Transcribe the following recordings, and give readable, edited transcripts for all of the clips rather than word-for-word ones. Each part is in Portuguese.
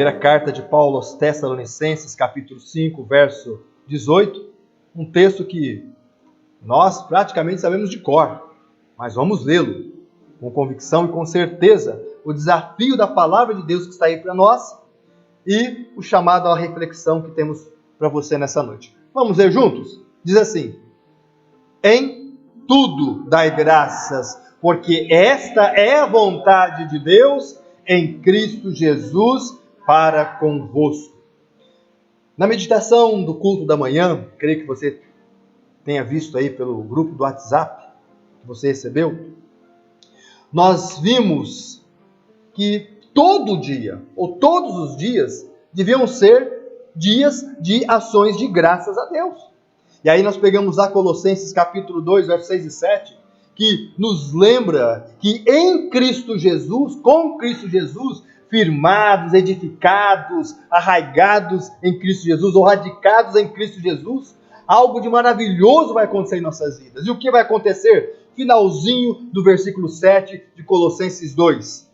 Primeira carta de Paulo aos Tessalonicenses, capítulo 5, verso 18, um texto que nós praticamente sabemos de cor, mas vamos lê-lo com convicção e com certeza, o desafio da palavra de Deus que está aí para nós e o chamado à reflexão que temos para você nessa noite. Vamos ler juntos? Diz assim: em tudo dai graças, porque esta é a vontade de Deus em Cristo Jesus para convosco. Na meditação do culto da manhã, creio que você tenha visto aí pelo grupo do WhatsApp que você recebeu, nós vimos que todo dia, ou todos os dias, deviam ser dias de ações de graças a Deus. E aí nós pegamos lá Colossenses capítulo 2, versos 6 e 7, que nos lembra que em Cristo Jesus, com Cristo Jesus, firmados, edificados, arraigados em Cristo Jesus, ou radicados em Cristo Jesus, algo de maravilhoso vai acontecer em nossas vidas. E o que vai acontecer? Finalzinho do versículo 7 de Colossenses 2.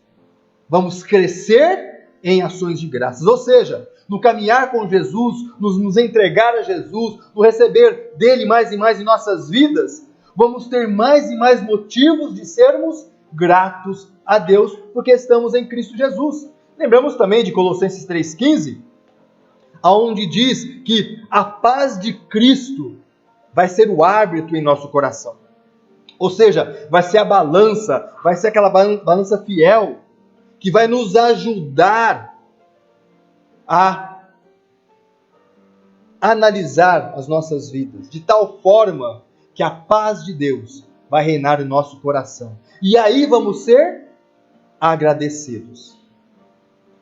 Vamos crescer em ações de graças, ou seja, no caminhar com Jesus, nos entregar a Jesus, no receber dele mais e mais em nossas vidas, vamos ter mais e mais motivos de sermos gratos a Deus, porque estamos em Cristo Jesus. Lembramos também de Colossenses 3,15, onde diz que a paz de Cristo vai ser o árbitro em nosso coração. Ou seja, vai ser a balança, vai ser aquela balança fiel, que vai nos ajudar a analisar as nossas vidas, de tal forma que a paz de Deus vai reinar em nosso coração. E aí vamos ser agradecidos.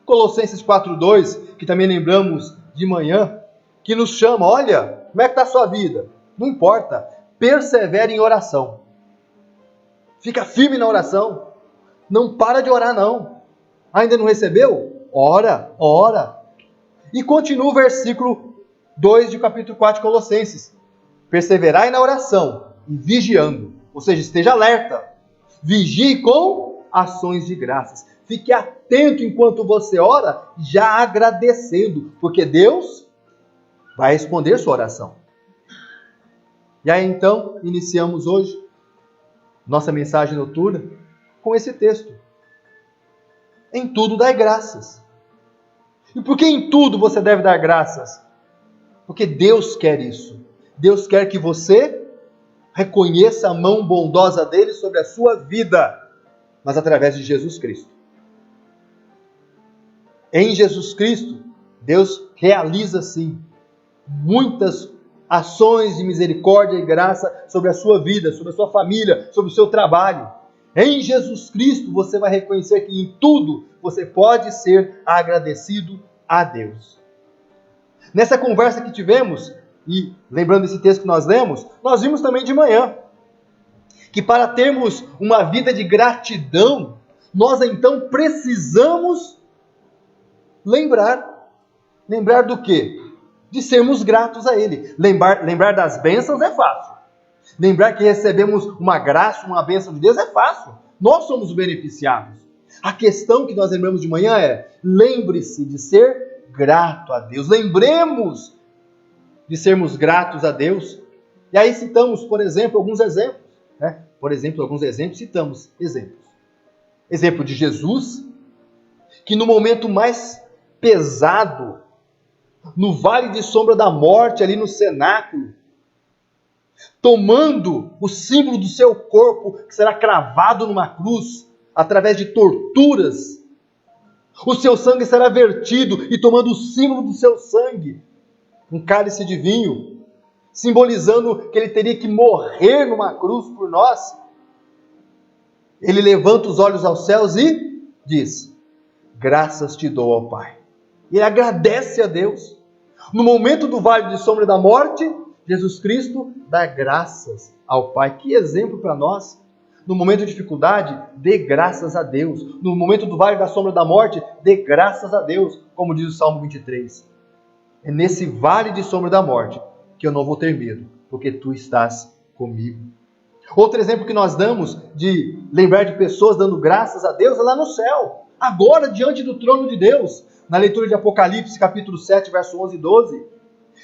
Colossenses 4,2, que também lembramos de manhã, que nos chama, olha, como é que está a sua vida? Não importa, persevere em oração. Fica firme na oração. Não para de orar, não. Ainda não recebeu? Ora, ora. E continua o versículo 2 do capítulo 4 de Colossenses. Perseverai na oração e vigiando. Ou seja, esteja alerta. Vigie com ações de graças. Fique atento enquanto você ora, já agradecendo, porque Deus vai responder sua oração. E aí então, iniciamos hoje nossa mensagem noturna com esse texto. Em tudo dai graças. E por que em tudo você deve dar graças? Porque Deus quer isso. Deus quer que você reconheça a mão bondosa dele sobre a sua vida, mas através de Jesus Cristo. Em Jesus Cristo, Deus realiza sim muitas ações de misericórdia e graça sobre a sua vida, sobre a sua família, sobre o seu trabalho. Em Jesus Cristo você vai reconhecer que em tudo você pode ser agradecido a Deus. Nessa conversa que tivemos, e lembrando esse texto que nós lemos, nós vimos também de manhã que para termos uma vida de gratidão, nós então precisamos lembrar do quê? De sermos gratos a Ele. Lembrar das bênçãos é fácil. Lembrar que recebemos uma graça, uma bênção de Deus é fácil. Nós somos os beneficiados. A questão que nós lembramos de manhã é: lembre-se de ser grato a Deus. Lembremos de sermos gratos a Deus. E aí citamos, por exemplo, alguns exemplos. Citamos exemplos. Exemplo de Jesus, que no momento mais pesado, no vale de sombra da morte, ali no cenáculo, tomando o símbolo do seu corpo, que será cravado numa cruz, através de torturas, o seu sangue será vertido, e tomando o símbolo do seu sangue, um cálice de vinho, simbolizando que ele teria que morrer numa cruz por nós, ele levanta os olhos aos céus e diz: graças te dou, ó Pai. E ele agradece a Deus. No momento do vale de sombra da morte, Jesus Cristo dá graças ao Pai. Que exemplo para nós. No momento de dificuldade, dê graças a Deus. No momento do vale da sombra da morte, dê graças a Deus, como diz o Salmo 23. É nesse vale de sombra da morte que eu não vou ter medo, porque tu estás comigo. Outro exemplo que nós damos de lembrar de pessoas dando graças a Deus é lá no céu, agora diante do trono de Deus. Na leitura de Apocalipse, capítulo 7, verso 11 e 12,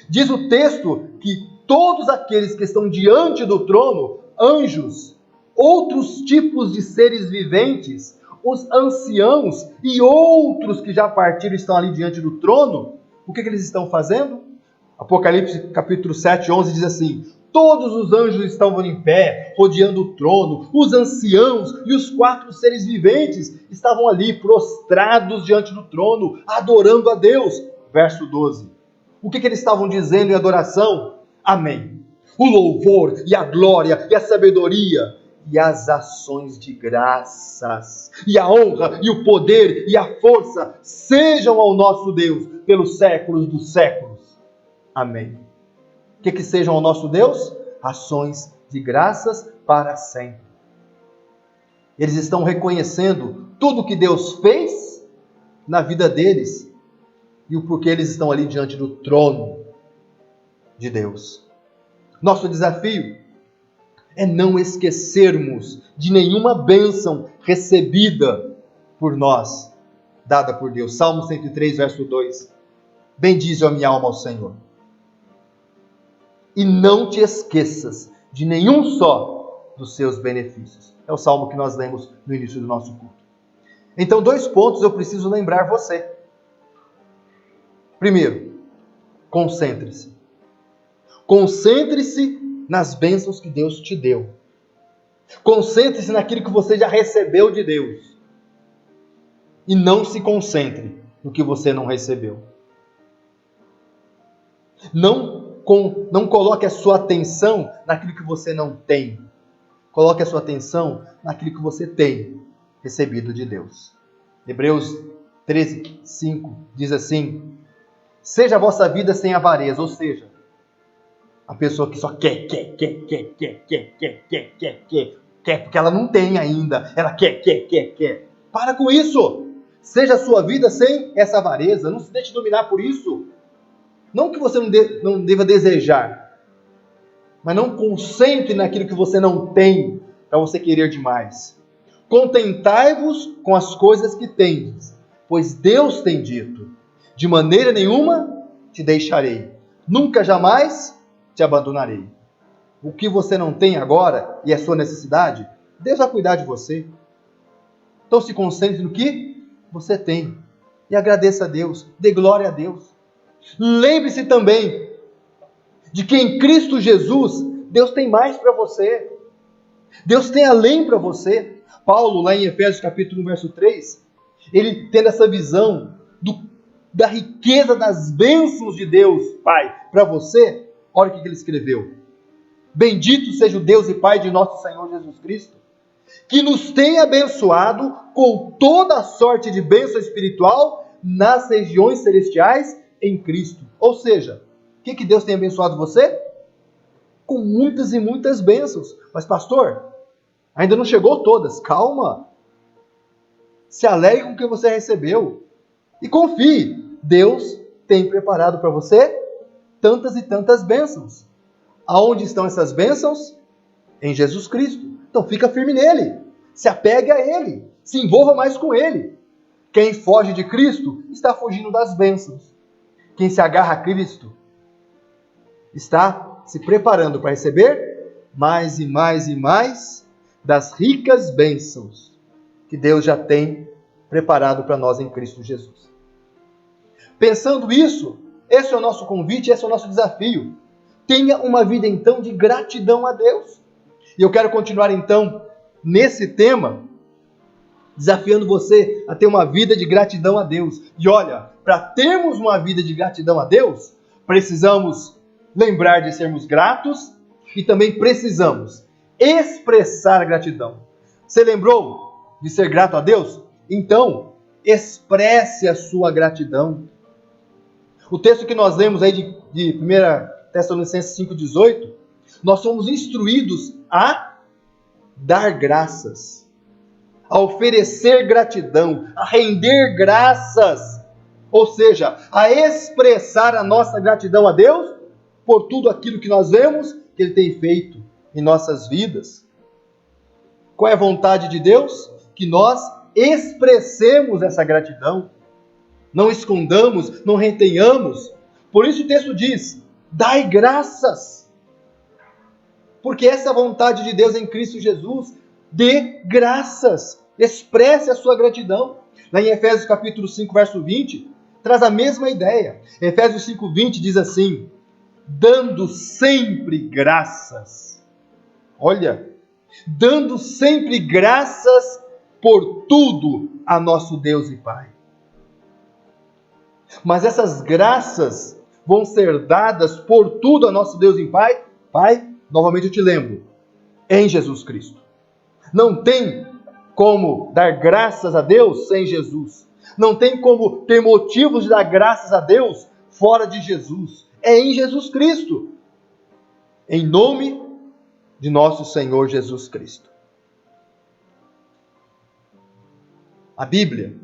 diz o texto que todos aqueles que estão diante do trono, anjos, outros tipos de seres viventes, os anciãos e outros que já partiram estão ali diante do trono, o que eles estão fazendo? Apocalipse capítulo 7, 11 diz assim: todos os anjos estavam em pé, rodeando o trono, os anciãos e os 4 seres viventes estavam ali prostrados diante do trono, adorando a Deus. Verso 12. O que eles estavam dizendo em adoração? Amém. O louvor e a glória e a sabedoria e as ações de graças, e a honra, e o poder, e a força, sejam ao nosso Deus, pelos séculos dos séculos. Amém. O que sejam ao nosso Deus? Ações de graças para sempre. Eles estão reconhecendo tudo que Deus fez na vida deles, e o porquê eles estão ali diante do trono de Deus. Nosso desafio é não esquecermos de nenhuma bênção recebida por nós, dada por Deus. Salmo 103, verso 2. Bendize a minha alma ao Senhor. E não te esqueças de nenhum só dos seus benefícios. É o salmo que nós lemos no início do nosso culto. Então, 2 pontos eu preciso lembrar você. Primeiro, concentre-se. Concentre-se nas bênçãos que Deus te deu. Concentre-se naquilo que você já recebeu de Deus. E não se concentre no que você não recebeu. Não coloque a sua atenção naquilo que você não tem. Coloque a sua atenção naquilo que você tem recebido de Deus. Hebreus 13, 5 diz assim: seja a vossa vida sem avareza, ou seja, a pessoa que só quer, porque ela não tem ainda, ela quer. Para com isso! Seja a sua vida sem essa avareza, não se deixe dominar por isso. Não que você não deva desejar, mas não concentre naquilo que você não tem, para você querer demais. Contentai-vos com as coisas que tendes, pois Deus tem dito: de maneira nenhuma te deixarei, nunca jamais te abandonarei. O que você não tem agora e é sua necessidade, Deus vai cuidar de você. Então se concentre no que você tem e agradeça a Deus, dê glória a Deus. Lembre-se também de que em Cristo Jesus Deus tem mais para você. Deus tem além para você. Paulo, lá em Efésios capítulo 1, verso 3, ele tendo essa visão da riqueza das bênçãos de Deus, Pai, para você, olha o que ele escreveu: bendito seja o Deus e Pai de nosso Senhor Jesus Cristo, que nos tem abençoado com toda a sorte de bênção espiritual nas regiões celestiais em Cristo. Ou seja, o que Deus tem abençoado você? Com muitas e muitas bênçãos. Mas pastor, ainda não chegou todas. Calma. Se alegre com o que você recebeu. E confie. Deus tem preparado para você tantas e tantas bênçãos. Aonde estão essas bênçãos? Em Jesus Cristo. Então fica firme nele. Se apegue a ele. Se envolva mais com ele. Quem foge de Cristo está fugindo das bênçãos. Quem se agarra a Cristo está se preparando para receber mais e mais e mais das ricas bênçãos que Deus já tem preparado para nós em Cristo Jesus. Pensando isso, esse é o nosso convite, esse é o nosso desafio. Tenha uma vida então de gratidão a Deus. E eu quero continuar então nesse tema, desafiando você a ter uma vida de gratidão a Deus. E olha, para termos uma vida de gratidão a Deus, precisamos lembrar de sermos gratos e também precisamos expressar a gratidão. Você lembrou de ser grato a Deus? Então, expresse a sua gratidão. O texto que nós lemos aí de 1 Tessalonicenses 5,18, nós somos instruídos a dar graças, a oferecer gratidão, a render graças Ou seja, a expressar a nossa gratidão a Deus por tudo aquilo que nós vemos que Ele tem feito em nossas vidas. Qual é a vontade de Deus? Que nós expressemos essa gratidão. Não escondamos, não retenhamos. Por isso o texto diz, dai graças. Porque essa é a vontade de Deus em Cristo Jesus. Dê graças. Expresse a sua gratidão. Lá em Efésios capítulo 5, verso 20, traz a mesma ideia. Efésios 5, 20 diz assim, dando sempre graças. Olha, dando sempre graças por tudo a nosso Deus e Pai. Mas essas graças vão ser dadas por tudo a nosso Deus e Pai. Pai, novamente eu te lembro, em Jesus Cristo. Não tem como dar graças a Deus sem Jesus. Não tem como ter motivos de dar graças a Deus fora de Jesus. É em Jesus Cristo. Em nome de nosso Senhor Jesus Cristo. A Bíblia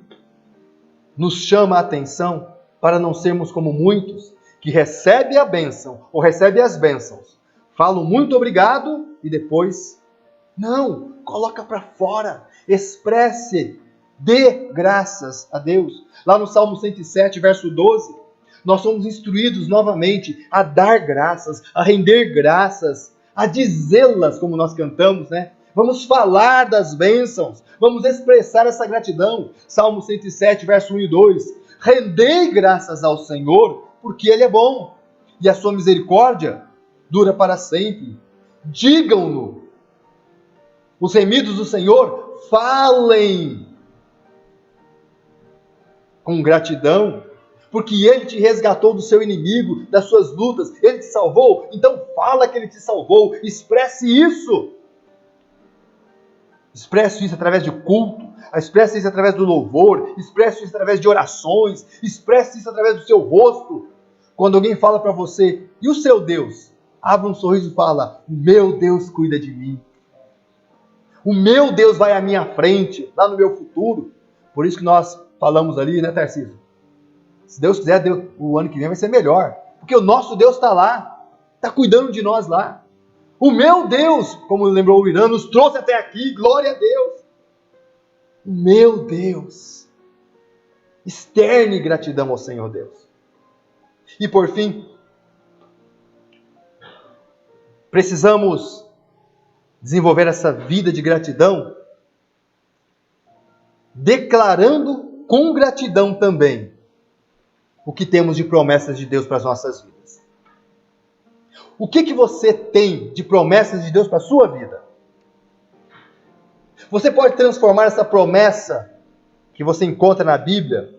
nos chama a atenção para não sermos como muitos que recebem a bênção ou recebem as bênçãos. Falam muito obrigado e depois, não, coloca para fora, expresse, dê graças a Deus. Lá no Salmo 107, verso 12, nós somos instruídos novamente a dar graças, a render graças, a dizê-las como nós cantamos, né? Vamos falar das bênçãos, vamos expressar essa gratidão. Salmo 107, verso 1 e 2. Rendei graças ao Senhor, porque Ele é bom, e a sua misericórdia dura para sempre. Digam-no. Os remidos do Senhor, falem com gratidão, porque Ele te resgatou do seu inimigo, das suas lutas, Ele te salvou, então fala que Ele te salvou, expresse isso. Expresse isso através de culto, expresse isso através do louvor, expresse isso através de orações, expresse isso através do seu rosto. Quando alguém fala para você, e o seu Deus? Abre um sorriso e fala, o meu Deus cuida de mim. O meu Deus vai à minha frente, lá no meu futuro. Por isso que nós falamos ali, né, Tarcísio? Se Deus quiser, o ano que vem vai ser melhor. Porque o nosso Deus está lá, está cuidando de nós lá. O meu Deus, como lembrou o Irã, nos trouxe até aqui, glória a Deus. O meu Deus. Externe gratidão ao Senhor Deus. E por fim, precisamos desenvolver essa vida de gratidão, declarando com gratidão também o que temos de promessas de Deus para as nossas vidas. O que você tem de promessas de Deus para a sua vida? Você pode transformar essa promessa que você encontra na Bíblia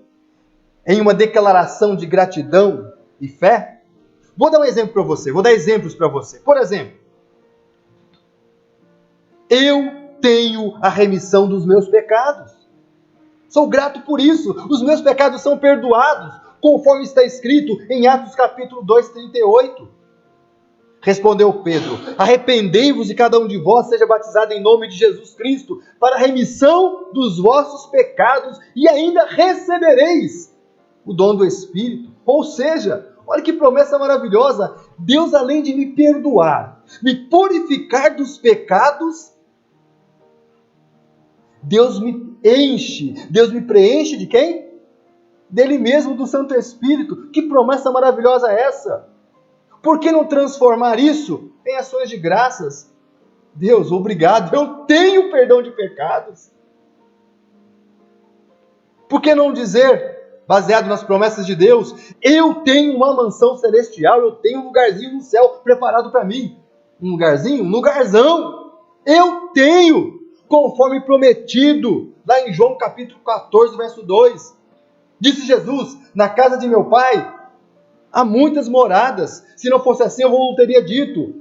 em uma declaração de gratidão e fé? Vou dar um exemplo para você, vou dar exemplos para você. Por exemplo, eu tenho a remissão dos meus pecados. Sou grato por isso. Os meus pecados são perdoados, conforme está escrito em Atos capítulo 2, 38. Respondeu Pedro, arrependei-vos e cada um de vós seja batizado em nome de Jesus Cristo, para a remissão dos vossos pecados, e ainda recebereis o dom do Espírito. Ou seja, olha que promessa maravilhosa. Deus, além de me perdoar, me purificar dos pecados, Deus me enche, Deus me preenche de quem? Dele mesmo, do Santo Espírito. Que promessa maravilhosa é essa? Por que não transformar isso em ações de graças? Deus, obrigado, eu tenho perdão de pecados. Por que não dizer, baseado nas promessas de Deus, eu tenho uma mansão celestial, eu tenho um lugarzinho no céu preparado para mim. Um lugarzinho? Um lugarzão. Eu tenho, conforme prometido, lá em João capítulo 14, verso 2. Disse Jesus, na casa de meu Pai há muitas moradas. Se não fosse assim, eu não teria dito.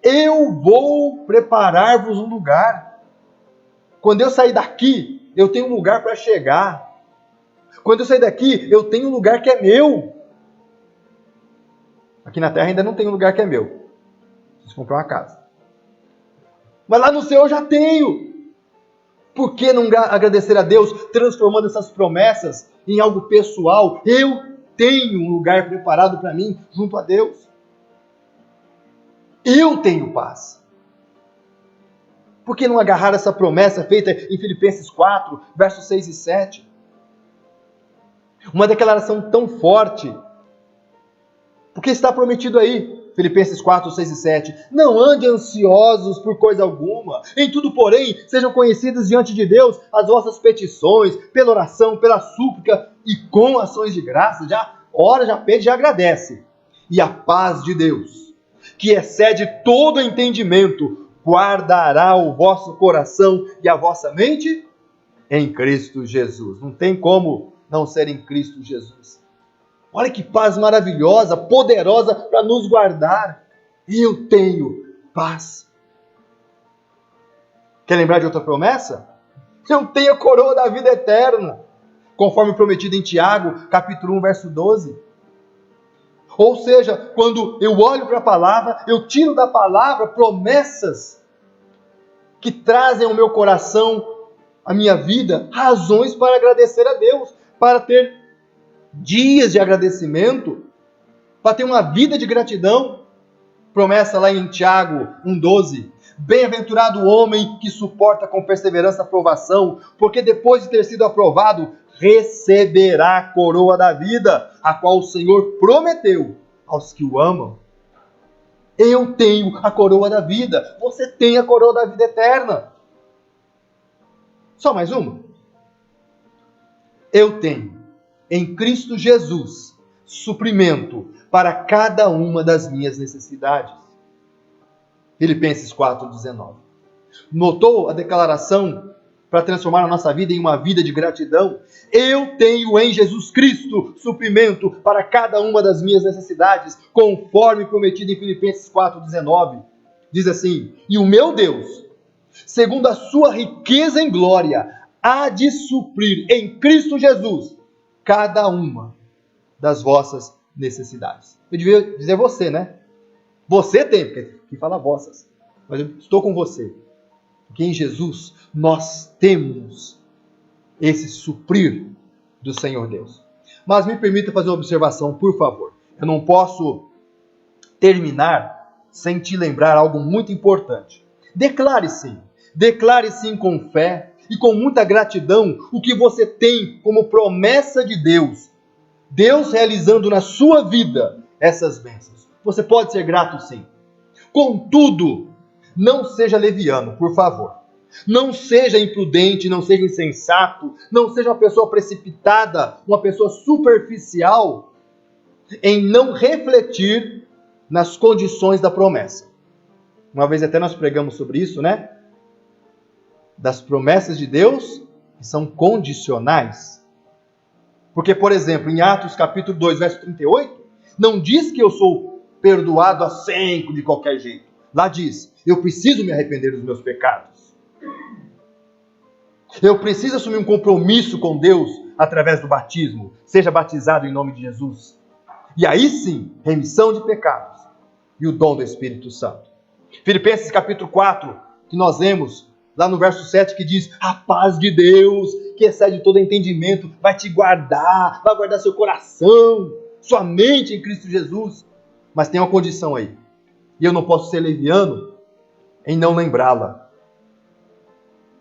Eu vou preparar-vos um lugar. Quando eu sair daqui, eu tenho um lugar para chegar. Quando eu sair daqui, eu tenho um lugar que é meu. Aqui na terra ainda não tem um lugar que é meu. Preciso comprar uma casa. Mas lá no céu eu já tenho. Por que não agradecer a Deus, transformando essas promessas em algo pessoal? Eu tenho um lugar preparado para mim junto a Deus. Eu tenho paz. Por que não agarrar essa promessa feita em Filipenses 4, versos 6 e 7? Uma declaração tão forte. Porque está prometido aí. Filipenses 4, 6 e 7. Não ande ansiosos por coisa alguma. Em tudo, porém, sejam conhecidas diante de Deus as vossas petições, pela oração, pela súplica e com ações de graça. Já ora, já pede, já agradece. E a paz de Deus, que excede todo entendimento, guardará o vosso coração e a vossa mente em Cristo Jesus. Não tem como não ser em Cristo Jesus. Olha que paz maravilhosa, poderosa para nos guardar. Eu tenho paz. Quer lembrar de outra promessa? Eu tenho a coroa da vida eterna, conforme prometido em Tiago, capítulo 1, verso 12. Ou seja, quando eu olho para a palavra, eu tiro da palavra promessas que trazem ao meu coração, à minha vida, razões para agradecer a Deus, para ter dias de agradecimento, para ter uma vida de gratidão. Promessa lá em Tiago 1,12. Bem-aventurado o homem que suporta com perseverança a provação, porque depois de ter sido aprovado, receberá a coroa da vida, a qual o Senhor prometeu aos que o amam. Eu tenho a coroa da vida. Você tem a coroa da vida eterna. Só mais uma. Eu tenho em Cristo Jesus suprimento para cada uma das minhas necessidades. Filipenses 4,19. Notou a declaração para transformar a nossa vida em uma vida de gratidão? Eu tenho em Jesus Cristo suprimento para cada uma das minhas necessidades, conforme prometido em Filipenses 4,19. Diz assim: e o meu Deus, segundo a sua riqueza em glória, há de suprir em Cristo Jesus cada uma das vossas necessidades. Eu devia dizer você, né? Você tem, porque aqui fala vossas. Mas eu estou com você. Porque em Jesus nós temos esse suprir do Senhor Deus. Mas me permita fazer uma observação, por favor. Eu não posso terminar sem te lembrar algo muito importante. Declare sim com fé e com muita gratidão o que você tem como promessa de Deus. Deus realizando na sua vida essas bênçãos. Você pode ser grato sim. Contudo, não seja leviano, por favor. Não seja imprudente, não seja insensato, não seja uma pessoa precipitada, uma pessoa superficial em não refletir nas condições da promessa. Uma vez até nós pregamos sobre isso, né? Das promessas de Deus que são condicionais. Porque, por exemplo, em Atos capítulo 2, verso 38, não diz que eu sou perdoado a 100 de qualquer jeito. Lá diz, eu preciso me arrepender dos meus pecados. Eu preciso assumir um compromisso com Deus através do batismo. Seja batizado em nome de Jesus. E aí sim, remissão de pecados e o dom do Espírito Santo. Filipenses capítulo 4, que nós lemos lá no verso 7, que diz: a paz de Deus, que excede todo entendimento, vai te guardar, vai guardar seu coração, sua mente em Cristo Jesus. Mas tem uma condição aí. E eu não posso ser leviano em não lembrá-la.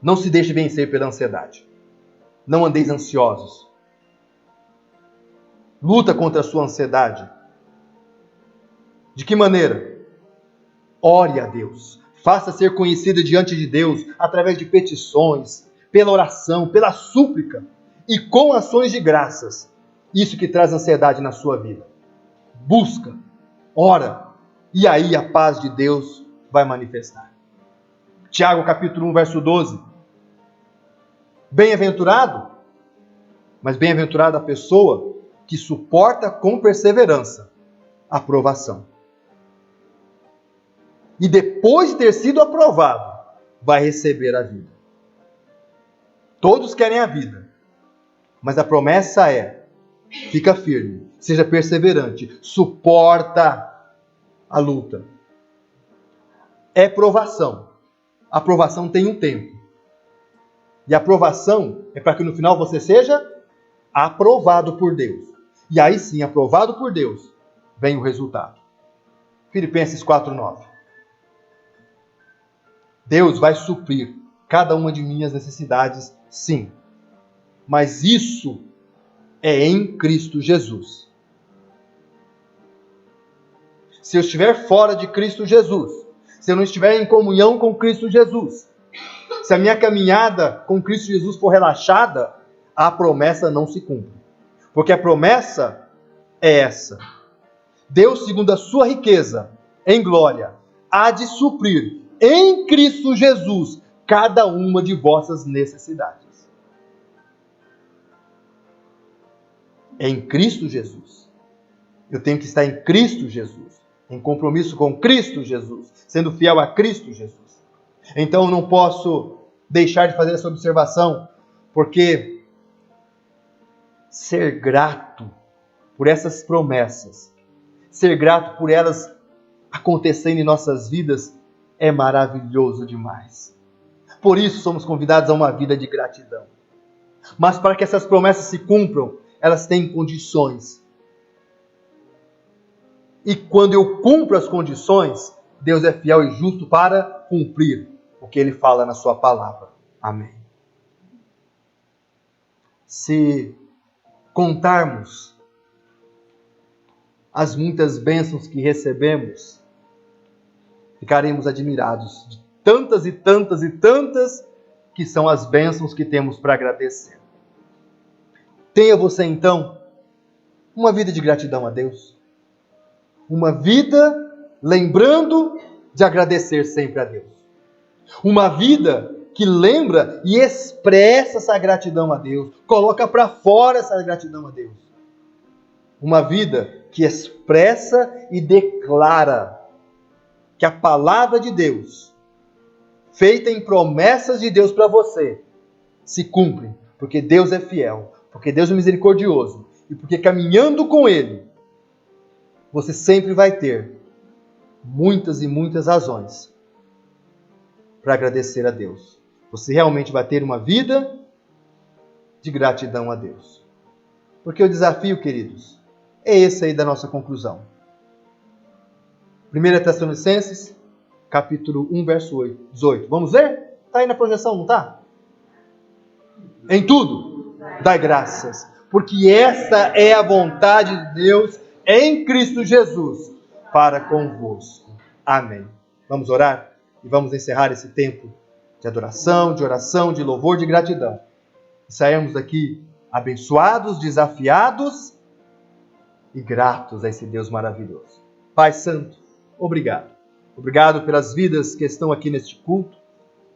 Não se deixe vencer pela ansiedade. Não andeis ansiosos. Luta contra a sua ansiedade. De que maneira? Ore a Deus. Faça ser conhecida diante de Deus através de petições, pela oração, pela súplica e com ações de graças. Isso que traz ansiedade na sua vida. Busca, ora, e aí a paz de Deus vai manifestar. Tiago capítulo 1, verso 12. Bem-aventurado, mas bem-aventurada a pessoa que suporta com perseverança a provação. E depois de ter sido aprovado, vai receber a vida. Todos querem a vida, mas a promessa é: fica firme, seja perseverante, suporta a luta. É provação. A provação tem um tempo. E a aprovação é para que no final você seja aprovado por Deus. E aí sim, aprovado por Deus, vem o resultado. Filipenses 4:9. Deus vai suprir cada uma de minhas necessidades, sim. Mas isso é em Cristo Jesus. Se eu estiver fora de Cristo Jesus, se eu não estiver em comunhão com Cristo Jesus, se a minha caminhada com Cristo Jesus for relaxada, a promessa não se cumpre. Porque a promessa é essa: Deus, segundo a sua riqueza em glória, há de suprir em Cristo Jesus cada uma de vossas necessidades. É em Cristo Jesus. Eu tenho que estar em Cristo Jesus, em compromisso com Cristo Jesus, sendo fiel a Cristo Jesus. Então eu não posso deixar de fazer essa observação, porque ser grato por essas promessas, ser grato por elas acontecendo em nossas vidas, é maravilhoso demais. Por isso somos convidados a uma vida de gratidão. Mas para que essas promessas se cumpram, elas têm condições. E quando eu cumpro as condições, Deus é fiel e justo para cumprir o que Ele fala na sua palavra. Amém. Se contarmos as muitas bênçãos que recebemos, ficaremos admirados de tantas e tantas e tantas que são as bênçãos que temos para agradecer. Tenha você então uma vida de gratidão a Deus. Uma vida lembrando de agradecer sempre a Deus. Uma vida que lembra e expressa essa gratidão a Deus. Coloca para fora essa gratidão a Deus. Uma vida que expressa e declara que a palavra de Deus, feita em promessas de Deus para você, se cumpre. Porque Deus é fiel. Porque Deus é misericordioso. E porque caminhando com Ele, você sempre vai ter muitas e muitas razões para agradecer a Deus. Você realmente vai ter uma vida de gratidão a Deus. Porque o desafio, queridos, é esse aí da nossa conclusão. 1 Tessalonicenses, capítulo 1, verso 18. Vamos ler? Está aí na projeção, não está? Em tudo, dai graças, porque essa é a vontade de Deus em Cristo Jesus, para convosco. Amém. Vamos orar e vamos encerrar esse tempo de adoração, de oração, de louvor, de gratidão. E sairmos daqui abençoados, desafiados e gratos a esse Deus maravilhoso. Pai Santo, obrigado. Obrigado pelas vidas que estão aqui neste culto,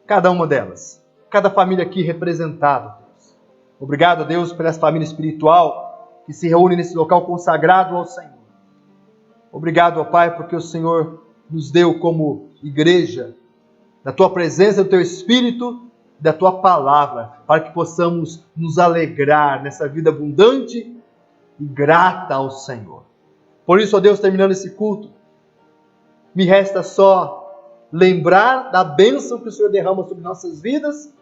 cada uma delas, cada família aqui representada, Deus. Obrigado, Deus, pela família espiritual que se reúne nesse local consagrado ao Senhor. Obrigado, ó Pai, porque o Senhor nos deu como igreja, da Tua presença, do Teu Espírito, da Tua palavra, para que possamos nos alegrar nessa vida abundante e grata ao Senhor. Por isso, ó Deus, terminando esse culto, me resta só lembrar da bênção que o Senhor derrama sobre nossas vidas,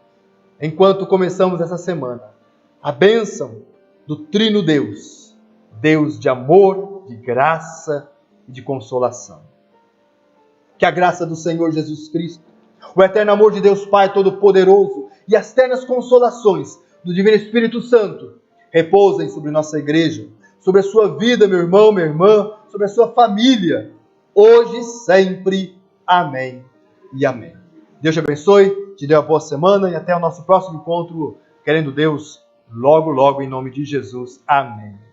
enquanto começamos essa semana. A bênção do Trino Deus, Deus de amor, de graça e de consolação. Que a graça do Senhor Jesus Cristo, o eterno amor de Deus Pai Todo-Poderoso e as ternas consolações do Divino Espírito Santo repousem sobre nossa igreja, sobre a sua vida, meu irmão, minha irmã, sobre a sua família, hoje e sempre. Amém e amém. Deus te abençoe, te dê uma boa semana e até o nosso próximo encontro, querendo Deus, logo, logo, em nome de Jesus. Amém.